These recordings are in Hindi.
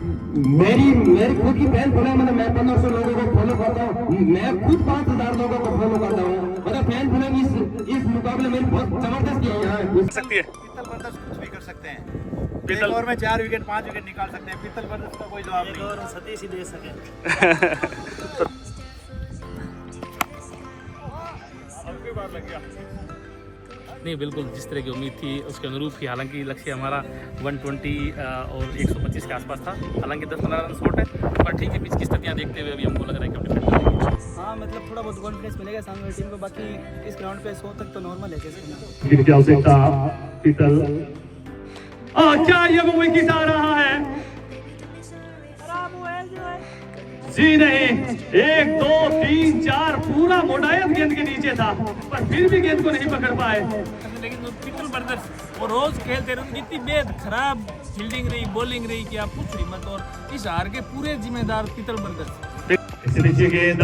मेरी खुद की फैन फॉलोइंग मतलब मैं 1500 लोगों को फॉलो करता हूँ, मैं खुद 5000 लोगों को फॉलो करता हूँ। मतलब फैन फॉलोइंग इस मुकाबले में बहुत जबरदस्त है यहाँ सकती है। पीतल बर्दाश्त कुछ भी कर सकते हैं, पीतल ओवर में 4 विकेट 5 विकेट निकाल सकते हैं। पीतल बर्दाश्त का कोई जवाब नहीं और सतीश ही दे सके। बार लग गया नहीं, बिल्कुल जिस तरह की उम्मीद थी उसके अनुरूप ही। हालांकि लक्ष्य हमारा 120 और 125 के आसपास था। हालांकि 10-15 रन शॉर्ट है, पर ठीक है, पिच की स्थितियाँ देखते हुए अभी हमको लग रहा है कि हम डिफेंड करेंगे। हाँ, मतलब थोड़ा बहुत कॉन्फिडेंस मिलेगा सामने टीम को। बाकी इस ग्राउंड पे 100 तक तो नॉर्मल है। क्या ये वो विकेट आ रहा है? जी नहीं, 1 2 3 4 पूरा मोडायत गेंद के नीचे था, पर फिर भी गेंद को नहीं पकड़ पाए। लेकिन तो पीतल ब्रदर्स वो रोज खेलते रहे, उनकी इतनी बेहद खराब फील्डिंग रही, बॉलिंग रही कि आप पूछ रही मत। और इस हार के पूरे जिम्मेदार पीतल ब्रदर्स। इस नीचे गेंद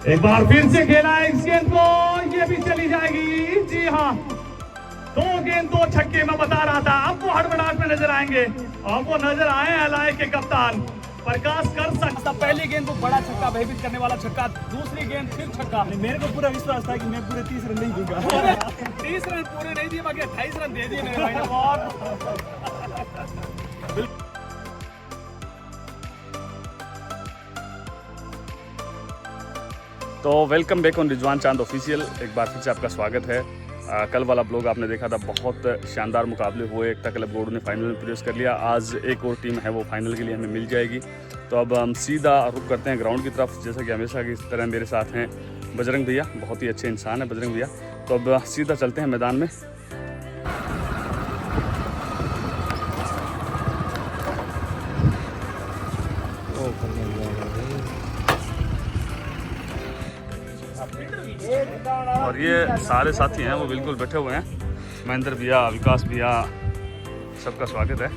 एक बार फिर से खेला है इस गेंद को, ये भी चली जाएगी। जी हाँ, 2 गेंद 2 छक्के मैं बता रहा था। अब वो हड़बड़ाहट में नजर आएंगे, अब वो नजर आए एलआई के कप्तान प्रकाश कर सकता। पहली गेंद को बड़ा छक्का, भयभीत करने वाला छक्का, दूसरी गेंद फिर छक्का। मेरे को पूरा विश्वास था कि मैं पूरे 30 रन नहीं दूंगा। 30 रन पूरे नहीं दिए, बाकी 28 रन दे दिए मेरे भाई ने। तो वेलकम बैक ऑन रिजवान चांद ऑफिशियल। एक बार फिर से आपका स्वागत है। कल वाला ब्लॉग आपने देखा था, बहुत शानदार मुकाबले हुए। एकता क्लब बोर्ड ने फाइनल में प्रवेश कर लिया। आज एक और टीम है वो फाइनल के लिए हमें मिल जाएगी। तो अब हम सीधा रुख करते हैं ग्राउंड की तरफ। जैसा कि हमेशा की तरह मेरे साथ हैं बजरंग भैया, बहुत ही अच्छे इंसान है बजरंग भैया। तो अब सीधा चलते हैं मैदान में। और ये सारे साथी हैं वो बिल्कुल बैठे हुए हैं। महेंद्र भैया, विकास भैया, सबका स्वागत है।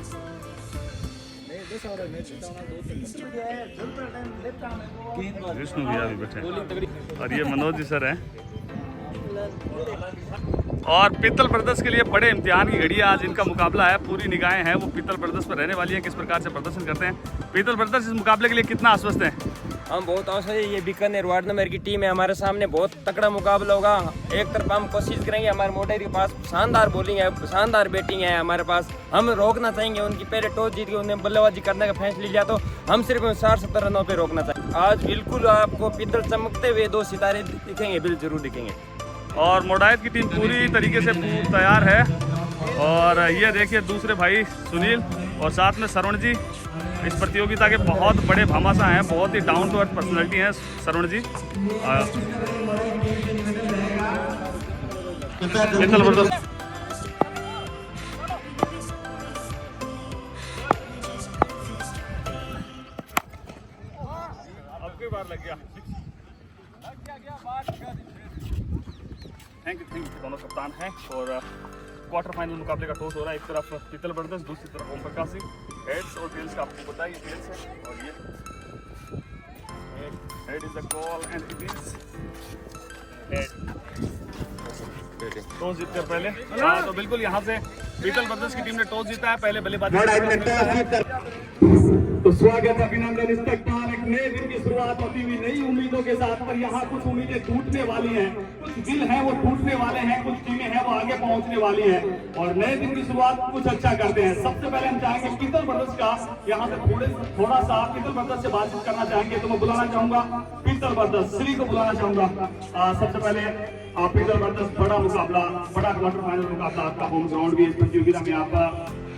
विष्णु भैया भी बैठे और ये मनोज जी सर हैं। और पीतल ब्रदर्स के लिए बड़े इम्तिहान की घड़ी है आज। इनका मुकाबला है, पूरी निगाहें हैं वो पीतल ब्रदर्स पर रहने वाली है, किस प्रकार से प्रदर्शन करते हैं। पीतल ब्रदर्स इस मुकाबले के लिए कितना आश्वस्त हैं? हम बहुत आशा है। ये बीकानेर वार्ड नंबर की टीम है हमारे सामने, बहुत तगड़ा मुकाबला होगा। एक तरफ हम कोशिश करेंगे, हमारे मोटर के पास शानदार बॉलिंग है, शानदार बैटिंग है हमारे पास। हम रोकना चाहेंगे उनकी, पहले टॉस जीत के उन्हें बल्लेबाजी करने का फैसला लिया, तो हम सिर्फ 60-70 रनों पे रोकना चाहेंगे। आज बिल्कुल आपको पीतल चमकते हुए 2 सितारे दिखेंगे, बिल्कुल जरूर दिखेंगे। और मोडायत की टीम पूरी तरीके से तैयार है। और ये देखिए दूसरे भाई सुनील और साथ में श्रवण जी इस प्रतियोगिता के बहुत बड़े भामाशाह हैं, बहुत ही डाउन टू अर्थ पर्सनैलिटी हैं श्रवण जी। अब की बार लग गया। थैंक यू दोनों कप्तान हैं। और क्वार्टर फाइनल मुकाबले का टॉस हो रहा है। एक तरफ पीतल ब्रदर्स, दूसरी तरफ ओम प्रकाश सिंह। हेड्स और टेल्स का आपको पता है, ये टेल्स है और ये head is the call and it is head. Toss जीतकर पहले तो बिल्कुल यहाँ से पीतल ब्रदर्स की टीम ने टॉस जीता है, पहले बल्लेबाजी। तो स्वागत, अभिनंदन, इस्तेकबाल। एक नए दिन की शुरुआत होती हुई नई उम्मीदों के साथ, पर यहाँ कुछ उम्मीदें टूटने वाली हैं, कुछ दिल हैं वो टूटने वाले हैं, कुछ टीमें हैं वो आगे पहुंचने वाली हैं। और नए दिन की शुरुआत कुछ अच्छा करते हैं। सबसे पहले हम चाहेंगे पीतल ब्रदर्स का, यहाँ से थोड़ा सा पीतल ब्रदर्स से बातचीत करना चाहेंगे। तो मैं बुलाना चाहूंगा पीतल ब्रदर्स श्री को बुलाना चाहूंगा। सबसे पहले आप पीतल ब्रदर्स, बड़ा मुकाबला, बड़ा क्वार्टर फाइनल मुकाबला, आपका होम ग्राउंड भी, इस प्रतियोगिता में आप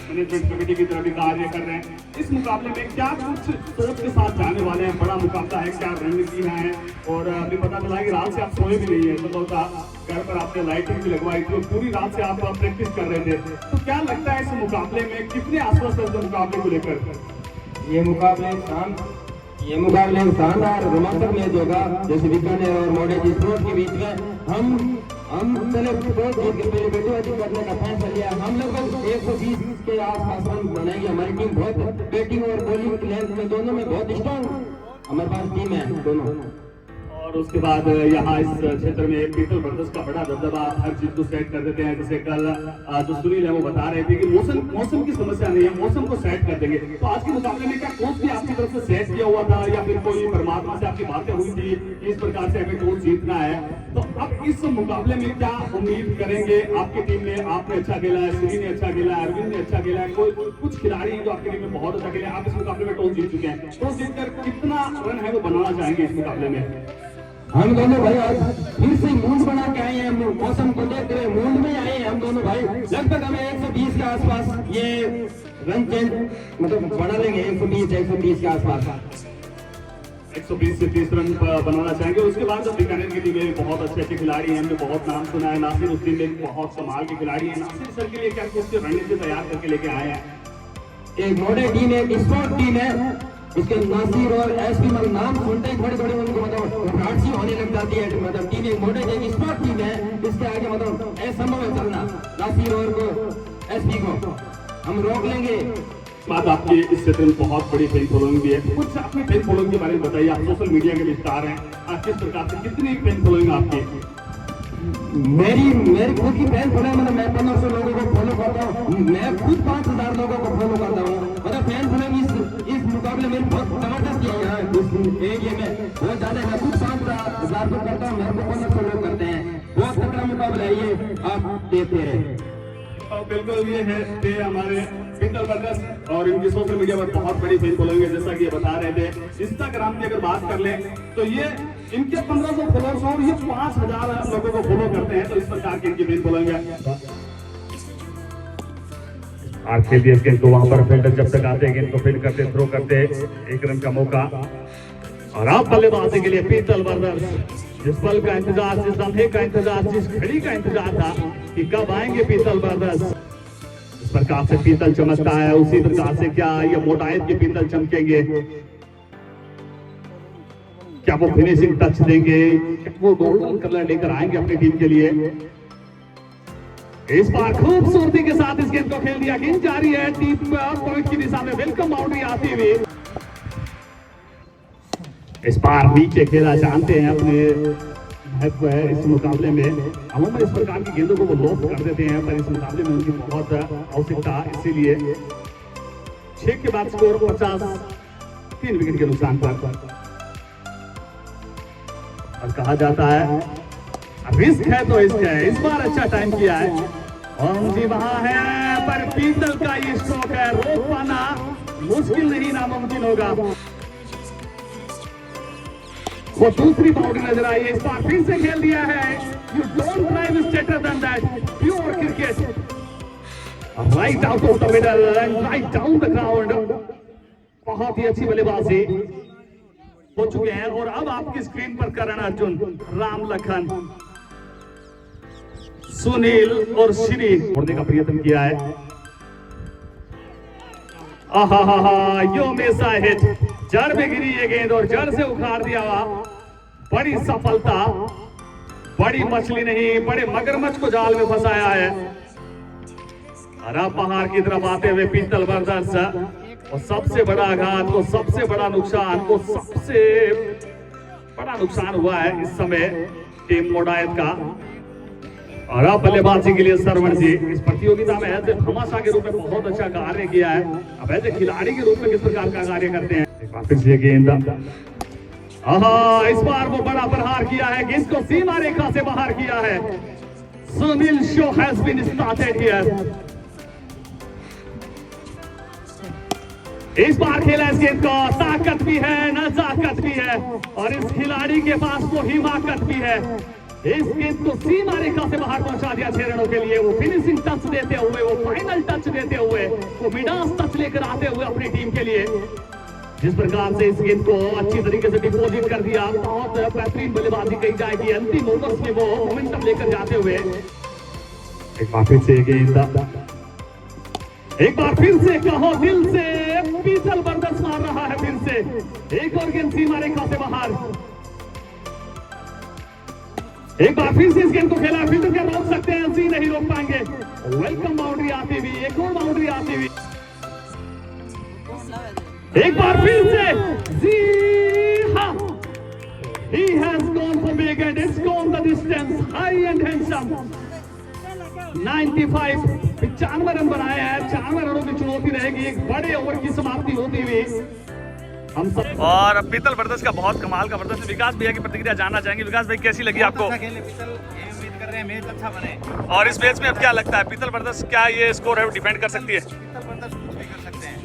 मैनेजमेंट कमेटी की तरफ भी कार्य कर रहे हैं। इस मुकाबले में क्या कुछ सोच के साथ जाने वाले हैं? बड़ा मुकाबला है, क्या रणनीति है? और अभी पता चला है कि रात से आप सोए भी नहीं है, तो घर पर आपने लाइटिंग भी लगवाई थी, पूरी रात से आप प्रैक्टिस कर रहे थे। तो क्या लगता है इस मुकाबले में कितने आश्वस्त है मुकाबले को लेकर? ये मुकाबले शानदार रोमांचक मैच होगा। जैसे बीकानेर और मोडेजी स्पोर्ट्स के बीच में हम पहले टॉस जीत के पहले बैटिंग करने का फैसला लिया। हम लगभग 120 के आसपास रन बनाएंगे। हमारी टीम बहुत बैटिंग और बॉलिंग लेंथ में दोनों में बहुत स्ट्रॉन्ग हमारे पास टीम है दोनों। और और उसके बाद यहाँ इस क्षेत्र में पीतल ब्रदर्स का बड़ा दबदबा, हर चीज को सेट कर देते हैं। जैसे कल जो सुनील है वो बता रहे थे कि मौसम की समस्या नहीं है, मौसम को सेट कर देंगे। तो आज के मुकाबले में क्या कोच भी आपकी तरफ से सेट किया हुआ था या फिर कोई परमात्मा से आपकी बातें हुई थी इस प्रकार से हमें कोच जीतना है? तो अब इस मुकाबले में क्या उम्मीद करेंगे? आपकी टीम ने, आपने अच्छा खेला है, सुनील ने अच्छा खेला है, अरविंद ने अच्छा खेला है, कोई कुछ खिलाड़ी जो आपकी टीम में बहुत अच्छा खेले, आप इस मुकाबले में टॉस जीत चुके हैं, टॉस जीतकर कितना रन है वो बनाना चाहेंगे इस मुकाबले में? हम दोनों भाई आज फिर से मूड बना के आए हैं, मौसम को देखते हुए मूड में आए हैं हम दोनों भाई। लगभग हमें 120 के आसपास ये रन चेंज मतलब बना लेंगे, 120 के आसपास 120 से 30 रन बनाना चाहेंगे। उसके बाद जब बीकानेर की टीम में बहुत अच्छे अच्छे खिलाड़ी हैं, हमने बहुत नाम सुना है, नासिर उस टीम में बहुत कमाल के खिलाड़ी हैं। नासिर सर के लिए क्या कुछ रणनीति तैयार करके लेके आए हैं? एक मॉडल टीम है, स्पोर्ट टीम है, इसके नासिर और एसपी मतलब नाम सुनते ही थोड़े थोड़े उनको मतलब घबराहट सी होने लग जाती है। मतलब टीम एक मॉडल एक स्पोर्ट टीम है, इसके आगे मतलब असंभव है चलना। नासिर और को एसपी को हम रोक लेंगे। बात आपकी इस क्षेत्र में बहुत बड़ी फैन फॉलोइंग भी है, कुछ अपने फैन फॉलोइंग के बारे में बताइए। आप सोशल मीडिया के विस्तार हैं, आप किस प्रकार से कितनी फैन फॉलोइंग आपकी? मेरी खुद की फैन फॉलोइंग मतलब मैं 1500 लोगों को फॉलो करता हूँ, मैं खुद 5000 लोगों को फॉलो करता हूँ। मतलब फैन फॉलोइंग इस मुकाबले में बहुत जबरदस्त है यहाँ इस एरिया में, बहुत ज्यादा। मैं खुद 5000 को करता हूँ, मेरे को 1500 लोग करते हैं। बहुत तगड़ा मुकाबला है ये, आप देखते रहे। और बिल्कुल ये है थे हमारे पीतल ब्रदर्स और इनकी सोशल मीडिया पर बहुत बड़ी फैन फॉलोइंग है। जैसा कि ये बता रहे थे, इंस्टाग्राम की अगर बात कर लें तो ये इनके 1500 फॉलोअर्स और ये 5000 लोगों को फॉलो करते हैं। तो इस प्रकार की इनकी फैन फॉलोइंग है। आज खेल दिया गेंद को, वहां पर फील्डर जब तक आते हैं गेंद को फील्ड करते, थ्रो करते, एक रन का मौका। और आप बल्लेबाजी के लिए पीतल ब्रदर्स, जिस पल का इंतजार, जिस लम्हे का इंतजार, जिस घड़ी का इंतजार था कि कब आएंगे पीतल ब्रदर्स, इस प्रकार से पीतल चमकता है, उसी प्रकार से क्या ये मोटाइट के पीतल चमकेंगे? क्या वो फिनिशिंग टच देंगे? वो गोल्डन कलर लेकर आएंगे अपनी टीम के लिए? इस बार खूबसूरती के साथ इस गेंद को खेल दिया, गेंद जारी है टीम पॉइंट की दिशा में, वेलकम बाउंड्री आती हुई। इस बार नीचे खेला जानते हैं, अपने महत्व है इस मुकाबले में। अमूमन इस प्रकार की गेंदों को वो लॉस कर देते हैं, पर इस मुकाबले में उनकी बहुत आवश्यकता, इसीलिए 6 के बाद स्कोर 50, 3 विकेट के नुकसान पर। और कहा जाता है रिस्क है तो इश्क है, इस बार अच्छा टाइम किया है ओम जी वहां है, पर पीतल का ये स्ट्रोक है, रोक पाना मुश्किल नहीं नामुमकिन होगा। वो दूसरी बाउंड्री नजर आई है, इस बार फिर से खेल दिया है। You don't drive straighter than that, pure cricket, right out of the middle and right down the ground. बहुत ही अच्छी बल्लेबाजी हो चुके हैं। और अब आपकी स्क्रीन पर करण अर्जुन, राम लखन, सुनील और श्री छोड़ने का प्रयत्न किया है। आहा यो मिसा हिट, जड़ में गिरी ये गेंद और जड़ से उखाड़ दिया। बड़ी सफलता, बड़ी मछली नहीं बड़े मगरमच्छ को जाल में फंसाया है। और अब पहाड़ की तरफ आते हुए पीतल ब्रदर्स, और सबसे बड़ा आघात, वो सबसे बड़ा नुकसान, वो सबसे बड़ा नुकसान हुआ है इस समय टीम मोडायत का। और अब बल्लेबाजी के लिए सरवण जी इस प्रतियोगिता में ऐसे हमाशा के रूप में बहुत अच्छा कार्य किया है। अब ऐसे खिलाड़ी के रूप में किस प्रकार का कार्य करते हैं? एक बार फिर से गेंद, इस बार वो बड़ा प्रहार किया है, गेंद को सीमा रेखा से बाहर किया है। Sunil show has been started here. इस बार खेला इस गेंद को, ताकत भी है, नजाकत भी है, और इस खिलाड़ी के पास वो हिमाकत भी है। इस गेंद को सीमा रेखा से बाहर पहुंचा दिया 6 रनों के लिए। वो फिनिशिंग टच देते हुए, वो फाइनल टच देते हुए, वो मिडास टच लेकर आते हुए अपनी टीम के लिए, जिस प्रकार से इस गेंद को अच्छी तरीके से डिपोजिट कर दिया। बहुत बेहतरीन बल्लेबाजी कही जाएगी अंतिम ओवर्स में, वो मोमेंटम लेकर जाते हुए। एक बार फिर से गेंद, एक बार फिर से कहो दिल से, पीतल ब्रदर्स मार रहा है फिर से एक और गेंद सीमा रेखा से बाहर। एक बार फिर से इस गेंद को खेला, फील्डर क्या रोक सकते हैं? जी नहीं रोक पाएंगे। वेलकम बाउंड्री आती हुई, एक और बाउंड्री आती हुई। एक बार फिर से, जी हाँ, he has gone wicket. It's gone the distance. High and handsome. 95 95 run बनाए हैं. 94 रनों की चुनौती रहेगी एक बड़े ओवर की समाप्ति होती हुई. हम सब और पीतल ब्रदर्स का बहुत कमाल का प्रदर्शन. विकास भैया की प्रतिक्रिया जानना चाहेंगे. विकास भाई कैसी लगी आपको? अच्छा खेले पीतल, ये उम्मीद कर रहे हैं मैच अच्छा बने. और इस मैच में अब क्या लगता है पीतल ब्रदर्स क्या ये स्कोर है वो डिफेंड कर सकती है? पीतल ब्रदर्स कुछ भी कर सकते हैं.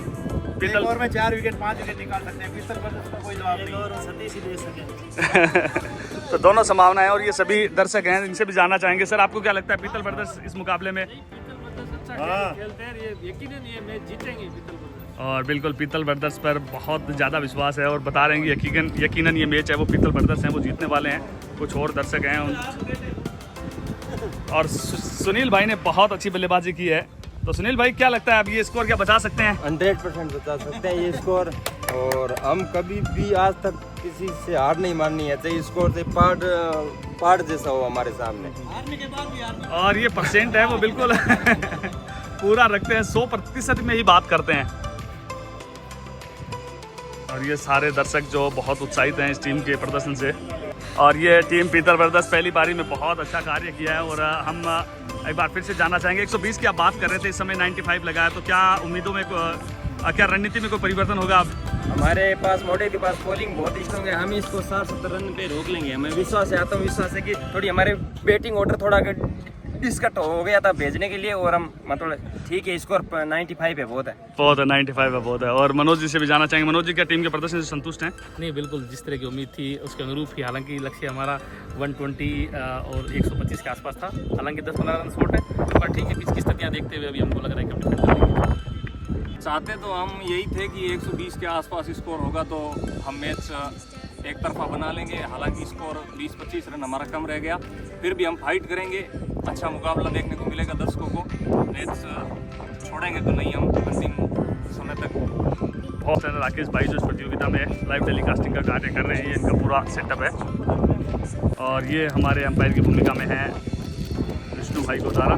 पीतल एक ओवर में 4 विकेट 5 विकेट निकाल सकते हैं. पीतल ब्रदर्स का कोई जवाब नहीं. और सतीश ही दे सके. तो दोनों संभावनाएं और ये सभी दर्शक हैं इनसे भी जानना चाहेंगे. सर आपको क्या लगता है पीतल ब्रदर्स इस मुकाबले में? खेलते हैं ये यकीनन ये मैच जीतेंगे पीतल ब्रदर्स. और बिल्कुल पीतल ब्रदर्स पर बहुत ज़्यादा विश्वास है और बता रहे हैं कि यकीनन ये मैच है वो पीतल ब्रदर्स हैं वो जीतने वाले हैं. कुछ और दर्शक हैं और सुनील भाई ने बहुत अच्छी बल्लेबाजी की है. तो सुनील भाई क्या लगता है अब ये स्कोर क्या बचा सकते हैं? 100% बता सकते हैं ये स्कोर. और हम कभी भी आज तक किसी से हार नहीं माननी है. चाहे स्कोर से पार्ट जैसा हो हमारे सामने. और ये परसेंट है वो बिल्कुल पूरा रखते हैं. 100% में ही बात करते हैं. और ये सारे दर्शक जो बहुत उत्साहित हैं इस टीम के प्रदर्शन से. और ये टीम पीतल ब्रदर्स पहली पारी में बहुत अच्छा कार्य किया है. और हम एक बार फिर से जानना चाहेंगे 120 की आप बात कर रहे थे, इस समय 95 लगाया. तो क्या उम्मीदों में क्या रणनीति में कोई परिवर्तन होगा? अब हमारे पास मोटे के पास बॉलिंग बहुत स्ट्रॉन्ग है. हम इसको 60-70 रन पे रोक लेंगे. हमें विश्वास है, आत्मविश्वास है कि थोड़ी हमारे बैटिंग ऑर्डर थोड़ा डिस्कट हो गया था भेजने के लिए. और हम मतलब ठीक है स्कोर 95 है बहुत है. बहुत है 95 है बहुत है. और मनोज जी से भी जानना चाहेंगे. मनोज जी क्या टीम के प्रदर्शन से संतुष्ट हैं? नहीं बिल्कुल जिस तरह की उम्मीद थी उसके अनुरूप ही. हालांकि लक्ष्य हमारा 120 और 125 के आसपास था. हालांकि 10-15 रन शॉर्ट है पर ठीक है. पिच की स्थितियाँ देखते हुए अभी हमको लग रहा है कि हम डिफेंड करेंगे. चाहते तो हम यही थे कि 120 के आसपास स्कोर होगा तो हम मैच एक तरफा बना लेंगे. हालांकि स्कोर 20-25 रन हमारा कम रह गया. फिर भी हम फाइट करेंगे. अच्छा मुकाबला देखने को मिलेगा दर्शकों को. मैच छोड़ेंगे तो नहीं हम अंतिम समय तक. बहुत सारे राकेश भाई जो इस प्रतियोगिता में लाइव टेलीकास्टिंग का कार्य कर रहे हैं. ये इनका पूरा सेटअप है. और ये हमारे अंपायर की भूमिका में है विष्णु भाई गोदारा.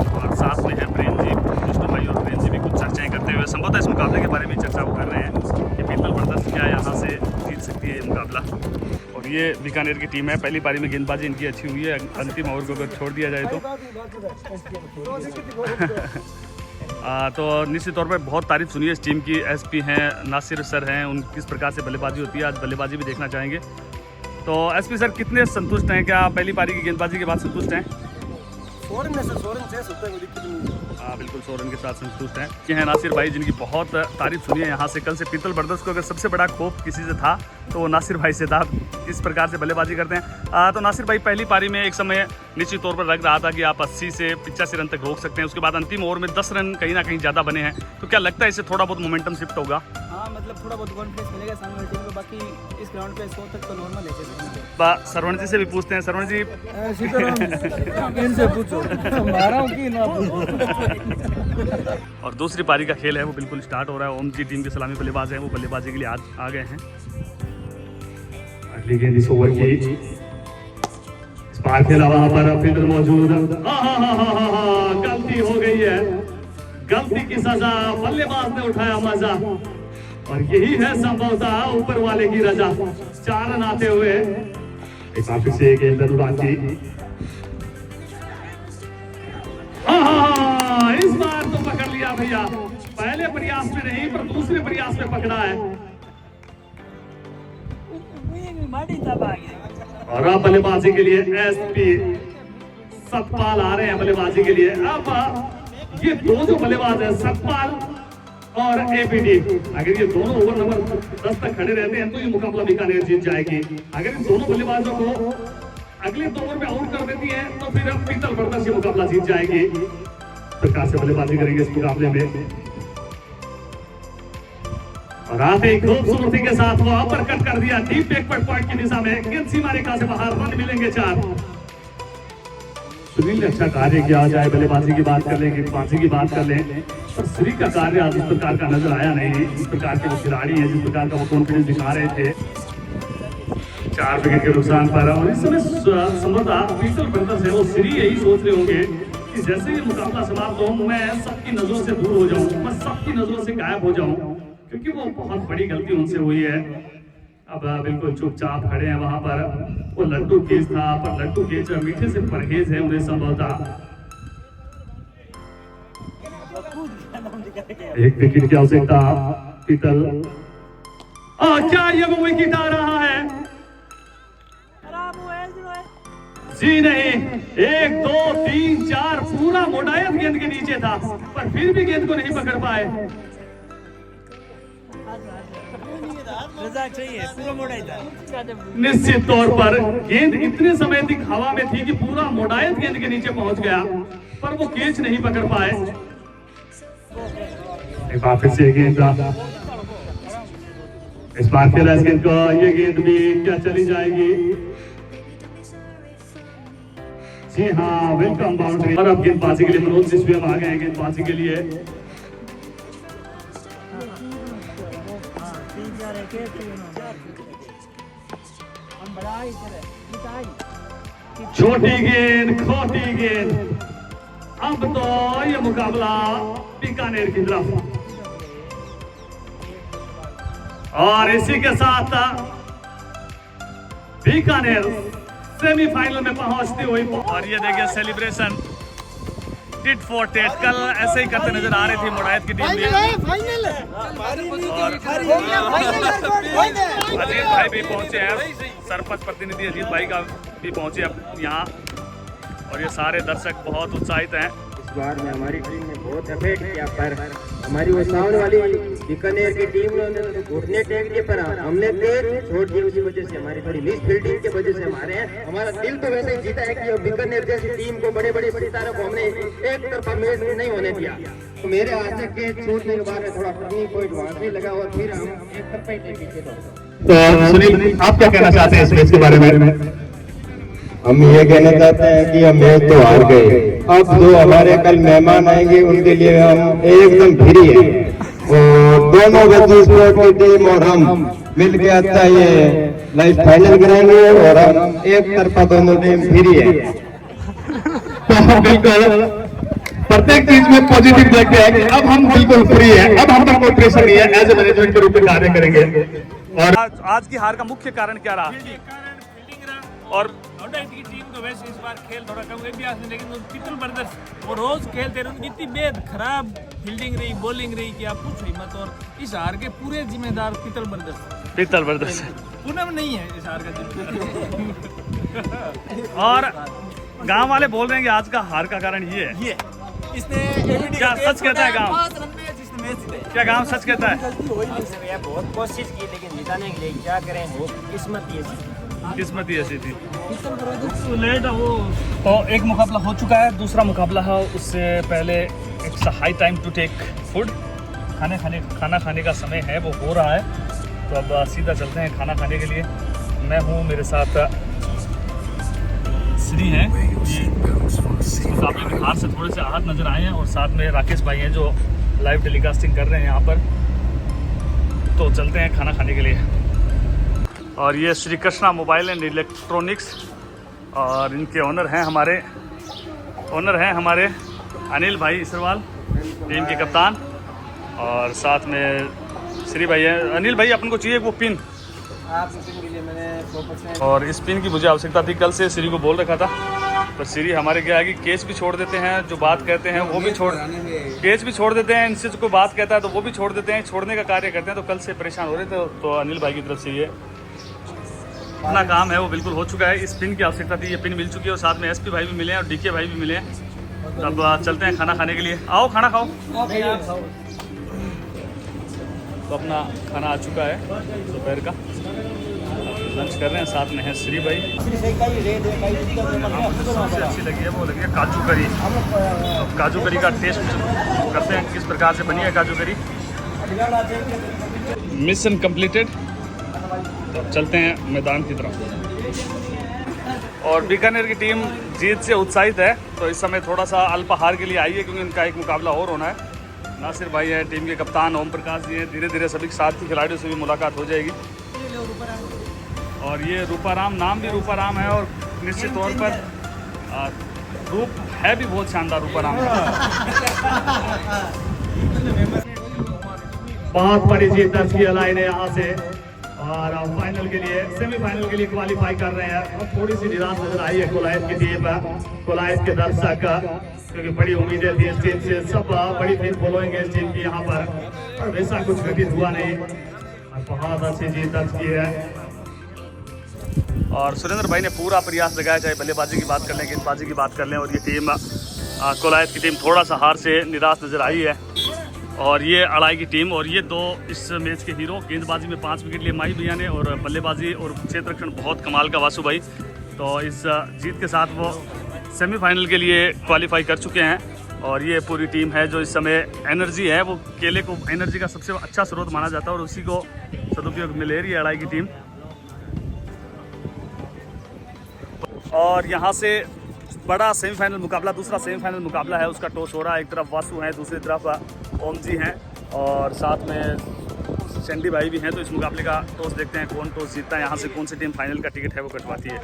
और साथ में है प्रेम जी. विष्णु भाई और प्रेम जी भी कुछ चर्चाएं करते हुए संभवतः इस मुकाबले के बारे में चर्चा वो कर रहे हैं कि पीतल ब्रदर्स क्या यहाँ से जीत सकती है ये मुकाबला. और ये बीकानेर की टीम है. पहली पारी में गेंदबाजी इनकी अच्छी हुई है. अंतिम ओवर को अगर छोड़ दिया जाए तो निश्चित तौर पर बहुत तारीफ सुनी है इस टीम की. एसपी हैं, नासिर सर हैं, उन किस प्रकार से बल्लेबाजी होती है आज बल्लेबाजी भी देखना चाहेंगे. तो एसपी सर कितने संतुष्ट हैं? क्या पहली पारी की गेंदबाजी के बाद संतुष्ट हैं? हाँ बिल्कुल सोरेन के साथ संतुष्ट हैं. ये हैं नासिर भाई जिनकी बहुत तारीफ सुनी है यहाँ से. कल से पीतल ब्रदर्स को अगर सबसे बड़ा खौफ किसी से था तो वो नासिर भाई से था. इस प्रकार से बल्लेबाजी करते हैं. तो नासिर भाई पहली पारी में एक समय निश्चित तौर पर लग रहा था कि आप 80 से 85 रन तक रोक सकते हैं. उसके बाद अंतिम ओवर में 10 रन कहीं ना कहीं ज़्यादा बने हैं. तो क्या लगता है इससे थोड़ा बहुत मोमेंटम शिफ्ट होगा? हाँ मतलब थोड़ा बहुत कॉन्फिडेंस मिलेगा सामने वाली टीम को. बाकी इस ग्राउंड पे 100 तक तो नॉर्मल है. सरवण जी से भी पूछते हैं. सरवण जी इनसे पूछो हमारा की ना. और दूसरी पारी का खेल है वो बिल्कुल स्टार्ट हो रहा है. ओम की टीम के सलामी बल्लेबाज हैं वो बल्लेबाजी के लिए आज आ गए हैं. अगली गेंद इस ओवर की. इस बार खेला वहां पर पीतल मौजूद. गलती हो गई है. गलती की सजा बल्लेबाज ने उठाया मजा. और यही है संभवतः ऊपर वाले की रजा. 4 रन आते हुए एक बार फिर से गेंद अनुराग की. इस बार तो पकड़ लिया भैया. पहले प्रयास में नहीं पर दूसरे प्रयास में पकड़ा है. और अब बल्लेबाजी के लिए एसपी सतपाल आ रहे हैं बल्लेबाजी के लिए. अब ये दो जो बल्लेबाज है सतपाल और एपीडी, अगर ये दोनों ओवर नंबर 10 तक खड़े रहते हैं तो ये मुकाबला बीकानेर जीत जाएगी. अगर इन दोनों बल्लेबाजों को अगले 2 ओवर में आउट कर देती है तो फिर अब पीतल ब्रदर्स ये मुकाबला जीत जाएगी. प्रकार से बल्लेबाजी करेंगे इस मुकाबले में. और आते ही खूबसूरती के साथ वो अपर कट कर दिया डीप बैकवर्ड पॉइंट की दिशा में. गेंद सीमा रेखा से बाहर. रन मिलेंगे 4. सुनील ने अच्छा कार्य किया. जाए बल्लेबाजी की बात कर लें, गेंदबाजी की बात कर लें, पर श्री का कार्य आज इस प्रकार का नजर आया नहीं. इस प्रकार के वो खिलाड़ी हैं जिस प्रकार का वो कॉन्फिडेंस दिखा रहे थे 4 विकेट के नुकसान पर. और इस समय संभवतः पीतल ब्रदर्स है वो श्री यही सोच रहे होंगे कि जैसे ये मुकाबला समाप्त हो मैं सबकी नजरों से दूर हो जाऊं, मैं सबकी नजरों से गायब हो जाऊं, क्योंकि वो बहुत बड़ी गलती उनसे हुई है. अब बिल्कुल चुपचाप खड़े हैं वहां पर। वो लड्डू केस था, पर लड्डू केस मीठे से परहेज है उन्हें संभवतः। एक विकेट की आवश्यकता पीतल। क्या ये वो विकेट आ रहा है? जी नहीं, 1 2 3 4 पूरा मोडायत गेंद के नीचे था, पर फिर भी गेंद को नहीं पकड़ पाए। निश्चित तौर पर गेंद इतने समय तक हवा में थी कि पूरा मोडायत गेंद के नीचे पहुंच गया, पर वो कैच नहीं पकड़ पाए। एक बार फिर से गेंद इस बार खेला इस गेंद को, ये गेंद भी क्या चली जाएगी? जी हाँ, वेलकम बाउंड्री। और अब गेंदबाजी के लिए मनोज सिसोदिया आ गए हैं गेंदबाजी के लिए। छोटी गेंद, खोटी गेंद। अब तो ये मुकाबला बीकानेर की तरफ, और इसी के साथ बीकानेर सेमीफाइनल में पहुंचती हुई। और ये देखिए सेलिब्रेशन टिट फॉर टेट, कल ऐसे ही करते नजर आ रही थी मोडायत की टीम भी। और अजीत भाई भी पहुंचे हैं, सरपंच प्रतिनिधि अजीत भाई का भी पहुंचे अब यहाँ, और ये सारे दर्शक बहुत उत्साहित हैं। इस बार में हमारी टीम ने बहुत अफेक्ट किया, पर हमारी वो सामने वाली बीकानेर की टीम ने घुटने टेक दिए, पर हमने तेज छोड़ दी। उसी वजह से हमारी थोड़ी मिस फील्डिंग की वजह से हमारा दिल तो वैसे ही जीता है कि बीकानेर जैसी टीम को, बड़े बड़े सितारों को हमने एक तरफा मैच नहीं होने दिया। तो मेरे हाथ से कैच छूटने के बाद थोड़ा टर्निंग पॉइंट वहां से लगा, और फिर हम एक तरफा ही पीछे। तो सुनील, आप क्या कहना चाहते हैं इस मैच के बारे में? हम ये कहना चाहते हैं कि हम मैच तो हार गए, अब जो हमारे कल मेहमान आएंगे उनके लिए हम एकदम फ्री है, और दोनों बच्चे स्पोर्ट की टीम और हम मिलकर अच्छा ये लाइफ फाइनल कराएंगे, और हम एक तरफा दोनों टीम फ्री है। तो बिल्कुल प्रत्येक चीज में पॉजिटिव देखते हैं कि अब हम बिल्कुल फ्री है, अब हम पर कोई प्रेशर नहीं है, एज ए मैनेजमेंट के रूप में कार्य करेंगे। और आज की हार का मुख्य कारण क्या रहा? और मोडायत की टीम तो वैसे इस बार खेल थोड़ा कम अभ्यास में, लेकिन पीतल ब्रदर्स वो रोज खेलते रहे, उनकी इतनी बेहद खराब फील्डिंग रही, बॉलिंग रही कि आप पूछो ही मत। और इस हार के पूरे जिम्मेदार पीतल ब्रदर्स पूनम नहीं है इस हार का जिम्मेदार। और गांव वाले बोल रहे हैं कि आज का हार का कारण ये है। इसने क्या सच कहता है गांव? क्या गांव सच कहता है? बहुत कोशिश की, लेकिन जिताने के लिए क्या करें, किस्मत ही ऐसी थी। तो एक मुकाबला हो चुका है, दूसरा मुकाबला है उससे पहले it's high time to take food. खाना खाने का समय है, वो हो रहा है, तो अब सीधा चलते हैं खाना खाने के लिए। मैं हूँ, मेरे साथ श्री हैं, इस मुकाबले में हार से थोड़े से आहत नज़र आए हैं, और साथ में राकेश भाई हैं जो लाइव टेलीकास्टिंग कर रहे हैं यहाँ पर। तो चलते हैं खाना खाने के लिए। और ये Shri Krishna mobile and electronics, और इनके ओनर हैं हमारे अनिल भाई इसरवाल, टीम के कप्तान, और साथ में श्री भाई हैं। अनिल भाई, अपन को चाहिए वो पिन, और इस पिन की मुझे आवश्यकता थी। कल से श्री को बोल रखा था, पर श्री हमारे क्या है कि केस भी छोड़ देते हैं, जो बात कहते हैं वो भी केस भी छोड़ देते हैं, इनसे कोई बात कहता है तो वो भी छोड़ देते हैं, छोड़ने का कार्य करते हैं। तो कल से परेशान हो रहे थे, तो अनिल भाई की तरफ से ये अपना काम है वो बिल्कुल हो चुका है। इस पिन की आवश्यकता थी, ये पिन मिल चुकी है, और साथ में एसपी भाई भी मिले हैं और डीके भाई भी मिले हैं। अब चलते हैं खाना खाने के लिए। आओ खाना खाओ। तो अपना खाना आ चुका है दोपहर का, लंच कर रहे हैं, साथ में है श्री भाई। सबसे अच्छी लगी है वो लगी है काजू करी। काजू करी का टेस्ट करते हैं किस प्रकार से बनी है काजू करी। मिशन कंप्लीटेड, तो चलते हैं मैदान की तरफ। और बीकानेर की टीम जीत से उत्साहित है, तो इस समय थोड़ा सा अल्पाहार के लिए आई है, क्योंकि इनका एक मुकाबला और होना है। नासिर भाई है, टीम के कप्तान ओम प्रकाश जी हैं, धीरे धीरे सभी साथ के खिलाड़ियों से भी मुलाकात हो जाएगी। और ये रूपाराम, नाम भी रूपाराम है, और निश्चित तौर पर रूप है भी बहुत शानदार रूपाराम। बहुत बड़ी जीत दर्ज की अलाई ने यहाँ से, और फाइनल के लिए सेमीफाइनल के लिए क्वालिफाई कर रहे हैं। और थोड़ी सी निराश नजर आई है कोलायत की टीम, कोलायत के दर्शक, क्योंकि बड़ी उम्मीदें थी इस टीम से, सब बड़ी फैन फॉलोइंग है इस टीम की यहाँ पर, और वैसा कुछ घटित हुआ नहीं और बहुत अच्छी जीत दर्ज की है। और सुरेंद्र भाई ने पूरा प्रयास लगाया, चाहे बल्लेबाजी की बात कर लें, गेंदबाजी की बात कर लें, और ये टीम कोलायत की टीम थोड़ा सा हार से निराश नज़र आई है। और ये अड़ाई की टीम, और ये दो इस मैच के हीरो, गेंदबाजी में 5 विकेट लिए माही भैया ने, और बल्लेबाजी और क्षेत्र रक्षण बहुत कमाल का वासु भाई। तो इस जीत के साथ वो सेमीफाइनल के लिए क्वालिफाई कर चुके हैं। और ये पूरी टीम है जो इस समय एनर्जी है, वो केले को एनर्जी का सबसे अच्छा स्रोत माना जाता है, और उसी को सदुपयोग में ले रही है अड़ाई की टीम। और यहाँ से बड़ा सेमीफाइनल मुकाबला, दूसरा सेमीफाइनल मुकाबला है, उसका टॉस हो रहा है। एक तरफ वासु हैं, दूसरी तरफ ओम जी हैं, और साथ में चंडी भाई भी हैं। तो इस मुकाबले का टॉस देखते हैं कौन टॉस जीतता है, यहाँ से कौन सी टीम फाइनल का टिकट है वो कटवाती है।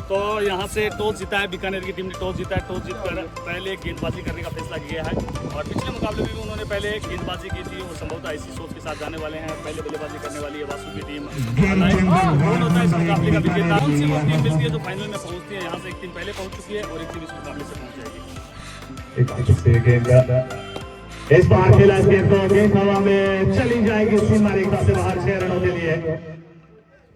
तो यहाँ से टॉस जीता है बीकानेर की टीम ने, टॉस जीता है। टॉस जीतकर पहले गेंदबाजी करने का फैसला किया है, और पिछले मुकाबले में भी उन्होंने पहले गेंदबाजी की थी, और संभवतः इसी सोच के साथ जाने वाले हैं। पहले बल्लेबाजी करने वाली है वासु की टीम। कौन होता है इस मुकाबले का विजेता? कौन सी वो टीम मिलती है जो फाइनल में पहुँचती है? यहाँ से एक टीम पहले पहुँच चुकी है और एक टीम इस मुकाबले से पहुँच जाएगी। इस बार खेला इस गेंद को, गेंद हवा में चली जाएगी सीमा रेखा से बाहर 6 रनों के लिए।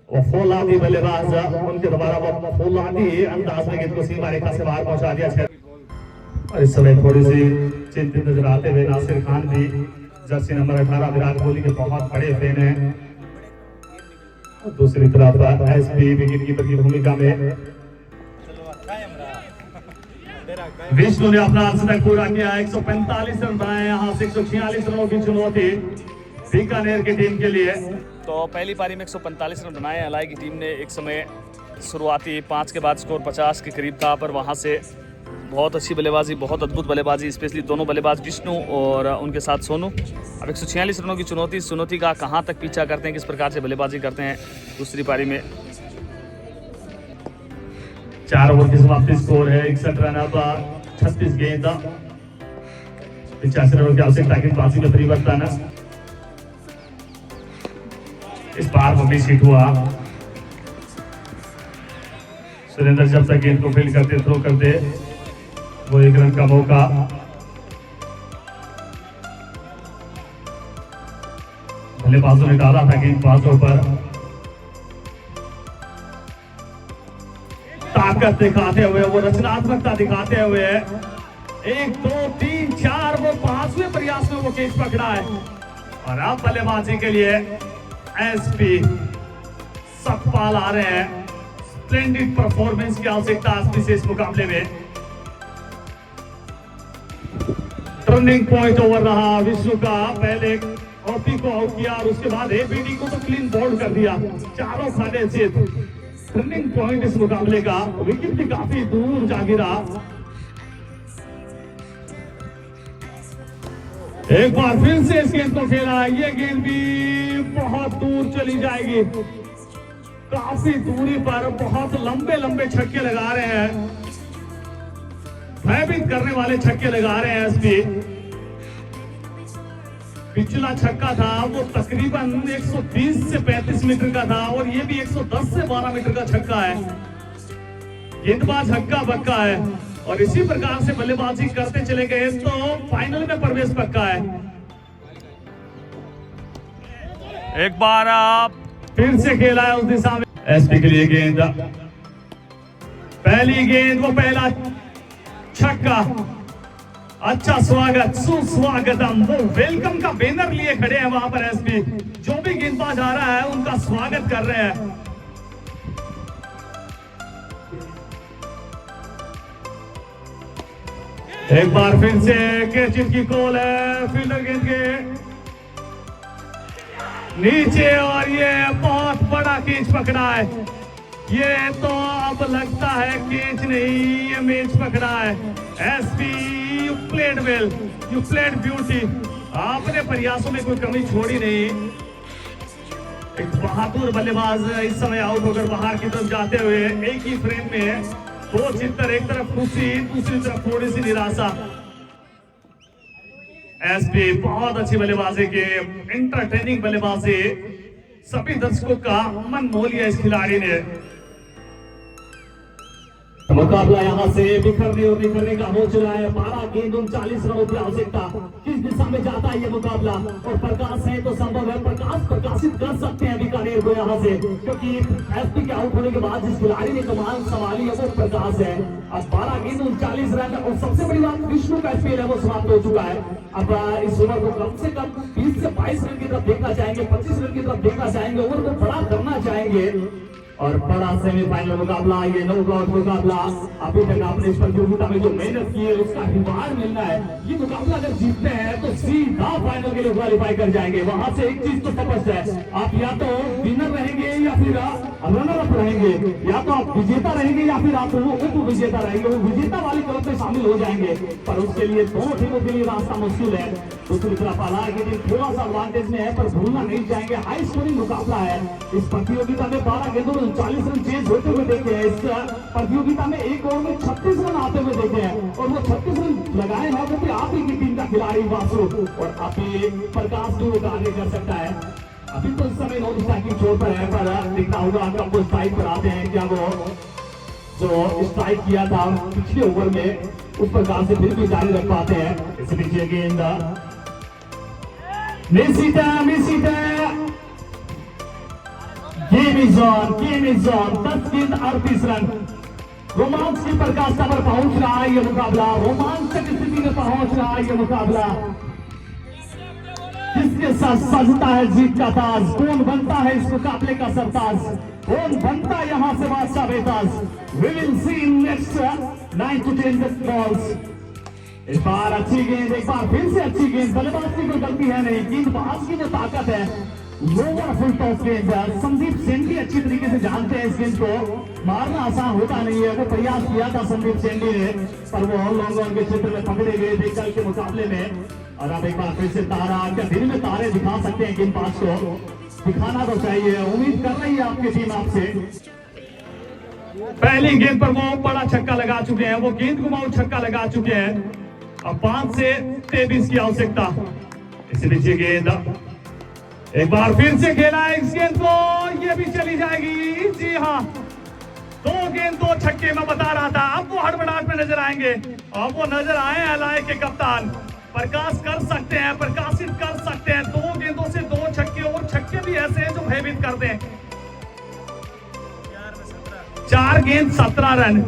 वो फौलादी बल्लेबाज उनके दोबारा वो फौलादी अंदाज में गेंद को सीमा रेखा से बाहर पहुंचा दिया। और इस समय थोड़ी सी चिंतित नजर आते हुए नासिर खान भी, जर्सी नंबर 18 विराट कोहली के बहुत बड़े फैन हैं। दूसरी तरफ एसपी विकेट कीपर की भूमिका में विष्णु ने अपना अर्धशतक पूरा किया। 145 रन बनाए, यहाँ से 146 रनों की चुनौती बीकानेर की टीम के लिए। तो पहली पारी में 145 रन बनाए अलाई की टीम ने। एक समय शुरुआती 5 के बाद स्कोर 50 के करीब था, पर वहाँ से बहुत अच्छी बल्लेबाजी, बहुत अद्भुत बल्लेबाजी, स्पेशली दोनों बल्लेबाज विष्णु और उनके साथ सोनू। अब 146 रनों की चुनौती का कहाँ तक पीछा करते हैं, किस प्रकार से बल्लेबाजी करते हैं दूसरी पारी में। 4 ओवर की समाप्ति, स्कोर है 61 रन। अब 36 गेंद, 85 रनों की आवश्यकता की बाजी में परिवर्तन। इस बार वो मिस हिट हुआ। सुरेंद्र जब तक गेंद को फील्ड करते, थ्रो करते, वो 1 रन का मौका। बल्लेबाजों ने डाला था गेंदबाजों पर। ताकत दिखाते हुए, वो रचनात्मकता दिखाते हुए 1 2 3 4 वो 5वें प्रयास में वो कैच पकड़ा है। और अब बल्लेबाजी के लिए एसपी सतपाल आ रहे हैं। स्प्लेंडिड परफॉर्मेंस की आवश्यकता एसपी से इस मुकाबले में। टर्निंग पॉइंट ओवर रहा विष्णु का। पहले ओपी को आउट किया और उसके बाद एबीडी को तो क्लीन बोल्ड कर दिया। चारों खाने से टर्निंग पॉइंट इस मुकाबले का। विकेट भी काफी दूर जा गिरा। एक बार फिर से इस गेंद को खेला, ये गेंद भी बहुत दूर चली जाएगी। काफी दूरी पर बहुत लंबे लंबे छक्के लगा रहे हैं, भयभीत करने वाले छक्के लगा रहे हैं एसपी। पिछला छक्का था वो तकरीबन 120 से 35 मीटर का था, और ये भी 110 से 12 मीटर का छक्का है। गेंदबाज हक्का बक्का है, और इसी प्रकार से बल्लेबाजी करते चले गए तो फाइनल में प्रवेश पक्का है। एक बार फिर से खेला है उस दिशा में। एसपी के लिए गेंद, पहली गेंद, वो पहला छक्का। अच्छा स्वागत, सुस्वागतम। वो वेलकम का बैनर लिए खड़े हैं वहां पर एसपी। जो भी गेंदबाज आ रहा है उनका स्वागत कर रहे हैं। एक बार फिर से कैच की कॉल है, फील्डर गेंद के नीचे, और ये बहुत बड़ा कैच पकड़ा है। ये तो अब लगता है कैच नहीं, ये मैच पकड़ा है। SP you played well, you played beauty. आपने प्रयासों में कोई कमी छोड़ी नहीं। एक बहादुर बल्लेबाज इस समय आउट होकर बाहर की तरफ जाते हुए एक ही फ्रेम में दो चित्तर, एक तरफ खुशी, दूसरी तरफ थोड़ी सी निराशा। एसपी बहुत अच्छी बल्लेबाजी के, एंटरटेनिंग बल्लेबाजी, सभी दर्शकों का मन मोह लिया इस खिलाड़ी ने। मुकाबला यहाँ से बिखरने और बिखरने का हो चुका है। 12 गेंद 39 रनों की आवश्यकता। किस दिशा में जाता है ये मुकाबला? और प्रकाश है तो संभव है प्रकाश प्रकाशित कर सकते हैं बीकानेर को यहाँ से, क्योंकि एसपी के आउट होने के बाद जिस खिलाड़ी ने कमान संभाली है वो प्रकाश है। अब 12 गेंद 39 रन, और सबसे बड़ी बात विष्णु का स्पेल है वो समाप्त हो चुका है। अब इस ओवर को कम से कम 20 से 22 रन की तरफ देखना चाहेंगे, 25 रन की तरफ देखना चाहेंगे, ओवर को बड़ा करना चाहेंगे। और बड़ा सेमीफाइनल मुकाबला, ये नॉकआउट मुकाबला। अभी तक आपने इस प्रतियोगिता में जो मेहनत की है उसका रिवार्ड मिलना है। ये मुकाबला अगर जीतते हैं तो सीधा फाइनल के लिए क्वालिफाई कर जाएंगे। वहां से एक चीज तो स्पष्ट है, आप या तो विनर रहेंगे या फिर रनर अप रहेंगे, या तो आप विजेता रहेंगे या फिर आप उप विजेता रहेंगे। वो विजेता वाली क्लब में शामिल हो जाएंगे, पर उसके लिए दोनों टीमों के लिए रास्ता मुश्किल है। दूसरी तरफ हालांकि टीम थोड़ा सा एडवांटेज में है, पर भूलना नहीं चाहेंगे हाई स्कोरिंग मुकाबला है। इस प्रतियोगिता में 12 गेंदों में 40 रन चेज होते हुए देखे हैं। इस प्रतियोगिता में एक ओवर में 36 रन आते हुए देखे हैं, और वो 36 रन लगाए हैं वो भी आप ही की टीम का खिलाड़ी वासु, और अभी प्रकाश दूर का आगे कर सकता है। अभी तो इस समय नॉन स्ट्राइकिंग छोड़ पर है, पर देखना होगा आपका वो स्ट्राइक पर आते हैं क्या वो जो स्ट्राइक किया था पिछले ओवर में उस प्रकार से फिर भी जारी रख पाते हैं। इस पीछे गेंद गेम इज ऑन। 10 गेंद 38 रन। रोमांच की पराकाष्ठा पर पहुंच रहा है ये मुकाबला, रोमांचक स्थिति में पहुंच रहा है ये मुकाबला। किसके साथ सजता है जीत का ताज? कौन बनता है इस मुकाबले का सरताज? कौन बनता है यहाँ से बादशाह बेताज? We will see in next 9 to 10 balls. इस बार अच्छी गेंद, एक बार फिर से अच्छी गेंद। बल्लेबाज की कोई गलती है नहीं, गेंदबाज की जो ताकत है, लोअर फुल टॉस गेंद। संदीप सेंडी अच्छी तरीके से जानते हैं इस गेंद को मारना आसान होता नहीं है। वो प्रयास किया था संदीप सेंडी ने, पर वो ऑल लॉन्ग ऑन के क्षेत्र में पकड़े गए थे कल के मुकाबले में। और अब एक बार फिर से तारा, क्या दिन में तारे दिखा सकते हैं गेंदबाज को? दिखाना तो चाहिए, उम्मीद कर रही है आपकी टीम आपसे। पहली गेंद पर वो बड़ा छक्का लगा चुके हैं, वो गेंद घुमाऊ छक्का लगा चुके हैं। अब 5 से 23 की आवश्यकता। इसी नीचे गेंद एक बार फिर से खेला है इस गेंद को, ये भी चली जाएगी। जी हाँ, 2 गेंद 2 छक्के मैं बता रहा था। अब वो हड़बड़ाहट में नजर आएंगे, अब वो नजर आए एलआई के कप्तान। प्रकाश कर सकते हैं, प्रकाशित कर सकते हैं। 2 गेंदों से 2 छक्के, और छक्के भी ऐसे हैं जो भयभीत कर दें। 4 गेंद 17 रन,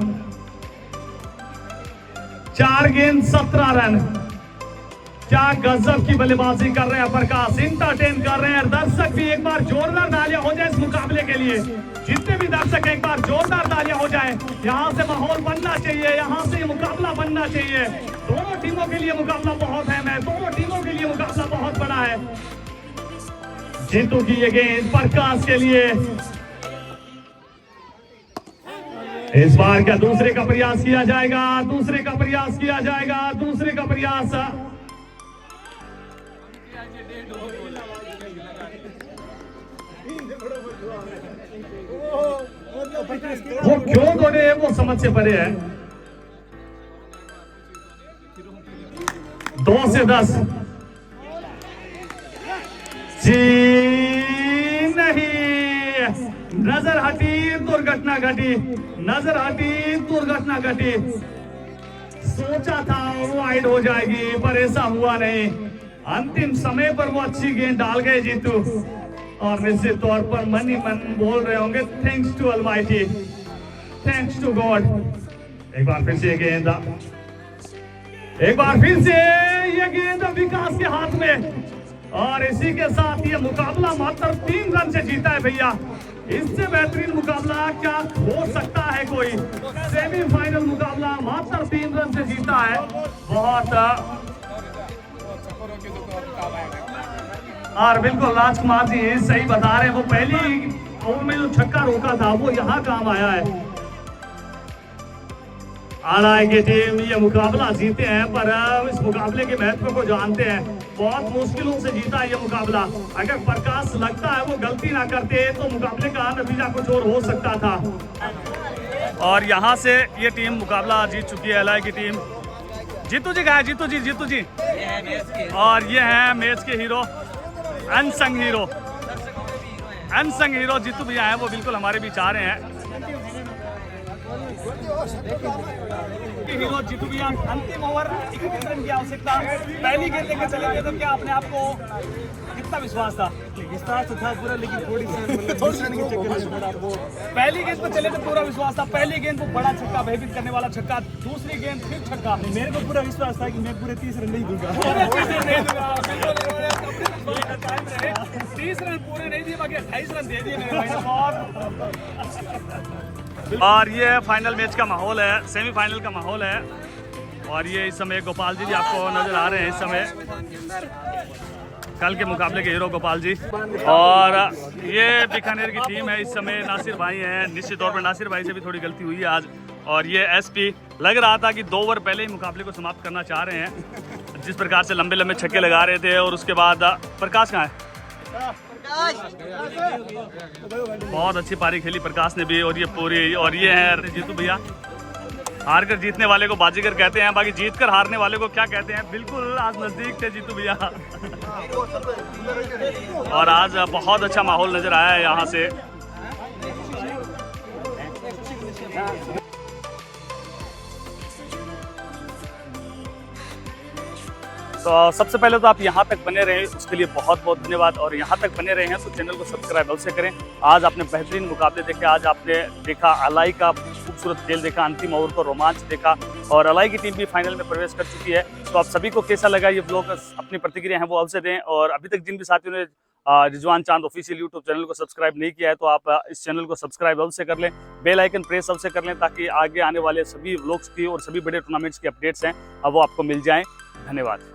4 गेंद 17 रन। क्या गजब की बल्लेबाजी कर रहे हैं प्रकाश, इंटरटेन कर रहे हैं। दर्शक भी एक बार जोरदार तालियां हो जाए इस मुकाबले के लिए। जितने भी दर्शक एक बार जोरदार तालियां हो जाए। यहाँ से माहौल बनना चाहिए, यहाँ से ये मुकाबला बनना चाहिए। दोनों टीमों के लिए मुकाबला बहुत अहम है, दोनों टीमों के लिए मुकाबला बहुत बड़ा है। जीतू की ये गेंद प्रकाश के लिए। इस बार क्या दूसरे का प्रयास किया जाएगा? दूसरे का प्रयास किया जाएगा, दूसरे का प्रयास। वो क्यों दौड़े वो समझ से परे है। 2 से 10। जी नहीं, नजर हटी, दुर्घटना घटी, नजर हटी, दुर्घटना घटी। सोचा था वो वाइड हो जाएगी, पर ऐसा हुआ नहीं। अंतिम समय पर वो अच्छी गेंद डाल गए जीतू, और निश्चित तौर पर मन ही मन बोल रहे होंगे thanks to almighty, thanks to God. एक बार फिर से गेंद, एक बार फिर से ये गेंद विकास के हाथ में, और इसी के साथ ये मुकाबला मात्र 3 रन से जीता है भैया। इससे बेहतरीन मुकाबला क्या हो सकता है कोई? सेमीफाइनल मुकाबला मात्र 3 रन से जीता है। बहुत और बिल्कुल राजकुमार जी सही बता रहे हैं। वो पहली ओवर में जो छक्का रोका था वो यहाँ काम आया है। आरआई की टीम ये मुकाबला जीते हैं, पर इस मुकाबले के महत्व को जानते हैं। बहुत मुश्किलों से जीता ये मुकाबला। अगर प्रकाश लगता है वो गलती ना करते तो मुकाबले का नतीजा कुछ और हो सकता था। और यहाँ से ये टीम मुकाबला जीत चुकी है, एलआई की टीम। जीतू जी कहाँ है? जीतू जी और ये हैं मैच के हीरो, अनसंग हीरो जीतू भैया हैं, वो बिल्कुल हमारे बीच आ रहे हैं। हीरो जीतू भैया, अंतिम ओवर 21 रन की आवश्यकता, पहली गेंद लेकर चले गए तो क्या अपने आप को कितना विश्वास था? विश्वास तो था पूरा, लेकिन थोड़ी सी रन के चक्कर में थोड़ा वो पहली गेंद पर चले तो पूरा विश्वास था, पहली गेंद को बड़ा छक्का, भयभीत करने वाला छक्का, दूसरी गेंद फिर छक्का। मेरे को पूरा विश्वास था कि मैं पूरे 30 रन नहीं दूंगा। 30 रन पूरे नहीं दिए, बाकी 28 रन दे दिए मेरे भाई ने। और ये फाइनल मैच का माहौल है, सेमीफाइनल का माहौल है। और ये इस समय गोपाल जी भी आपको नजर आ रहे हैं इस समय, कल के मुकाबले के हीरो गोपाल जी। और ये बीकानेर की टीम है इस समय, नासिर भाई हैं। निश्चित तौर पर नासिर भाई से भी थोड़ी गलती हुई है आज। और ये एसपी लग रहा था कि 2 ओवर पहले ही मुकाबले को समाप्त करना चाह रहे हैं, जिस प्रकार से लंबे लंबे छक्के लगा रहे थे। और उसके बाद प्रकाश कहाँ है? बहुत अच्छी पारी खेली प्रकाश ने भी। और ये पूरी, और ये है जीतू भैया। हार कर जीतने वाले को बाजीगर कहते हैं, बाकी जीत कर हारने वाले को क्या कहते हैं? बिल्कुल आज नजदीक थे जीतू भैया। और आज बहुत अच्छा माहौल नजर आया है यहाँ से। तो सबसे पहले तो आप यहाँ तक बने रहे, उसके लिए बहुत बहुत धन्यवाद। और यहाँ तक बने रहे हैं तो चैनल को सब्सक्राइब अवश्य करें। आज आपने बेहतरीन मुकाबले देखे, आज आपने देखा एलआई का खूबसूरत खेल देखा, अंतिम ओवर को रोमांच देखा। और एलआई की टीम भी फाइनल में प्रवेश कर चुकी है। तो आप सभी को कैसा लगा ये ब्लॉग, अपनी प्रतिक्रिया है वो अवश्य दें। और अभी तक जिन भी साथियों ने रिजवान चांद ऑफिशियल यूट्यूब चैनल को सब्सक्राइब नहीं किया है तो आप इस चैनल को सब्सक्राइब अवश्य कर लें, बेल आइकन प्रेस अवश्य कर लें, ताकि आगे आने वाले सभी व्लॉग्स की और सभी बड़े टूर्नामेंट्स की अपडेट्स हैं अब वो आपको मिल जाएं। धन्यवाद।